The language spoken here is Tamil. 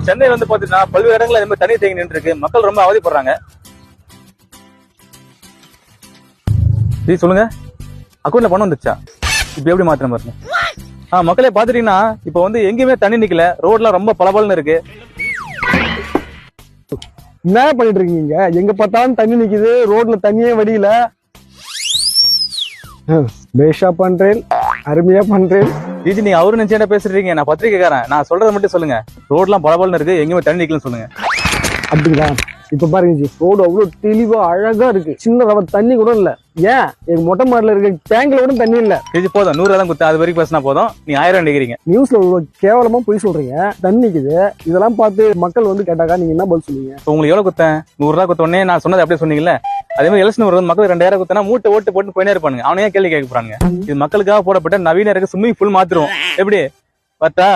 சென்னை வந்து பாத்தீங்கன்னா பல்வேறு இடங்கள்ல இந்த மாதிரி தண்ணி தேங்கி நின்று இருக்கு. மக்கள் ரொம்ப அவதிப்படுறாங்க. ஜி சொல்லுங்க, அக்கௌண்ட்ல பணம் வந்துச்சா? இப்ப எப்படி மாத்திரம் பாருங்க. மக்களே பாத்துட்டீங்கன்னா இப்ப வந்து எங்கேயுமே தண்ணி நிக்கல. ரோட்லாம் ரொம்ப பளபளன்னு இருக்கு. என்ன பண்ணிட்டு இருக்கீங்க? எங்க பார்த்தாலும் தண்ணி நிக்குது, ரோட்ல தண்ணியே வடியல. பேஷா பண்றேன், அருமையா பண்றேன். ஜிஜி நீங்க அவரு நினைச்சா பேசுறீங்க, நான் பத்திரிக்கைக்காரன். நான் சொல்றதை மட்டும் சொல்லுங்க. ரோட்லாம் பளபளன்னு இருக்கு, எங்கேயுமே தண்ணி நிக்கலன்னு சொல்லுங்க. அப்படிங்களா? இப்ப பாருங்க ஜி, ரோடு அவ்வளவு தெளிவா அழகா இருக்கு. சின்ன ரவ தண்ணி கூட இல்ல. ஏன் எங்க மொட்டை மாடல இருக்க டேங்க்ல கூட தண்ணி இல்ல. ஜிஜி போதும், 100 தான் குத்து, அது வரைக்கும் பேசினா போதும். நீ 1000 நினைக்கிறீங்க. நியூஸ்ல கேவலமா போய் சொல்றீங்க. தண்ணிக்குது, இதெல்லாம் பார்த்து மக்கள் வந்து கேட்டாக்கா நீங்க என்ன பதில் சொன்னீங்க? உங்களுக்கு எவ்வளவு குத்தேன்? 100 ரூபா குத்த உடனே நான் சொன்னது அப்படியே சொன்னீங்கல்ல. அதே மாதிரி எலெக்ஷன் வருவது மக்கள் 2000 குத்தனா மூட்டை ஓட்டு போட்டு போயினே இருப்பாங்க. அவனையே கேள்வி கேட்க போறாங்க. இது மக்களுக்காக போடப்பட்ட நவீன ஸ்விம்மிங் பூல் மாத்திருவோம். எப்படி பார்த்தா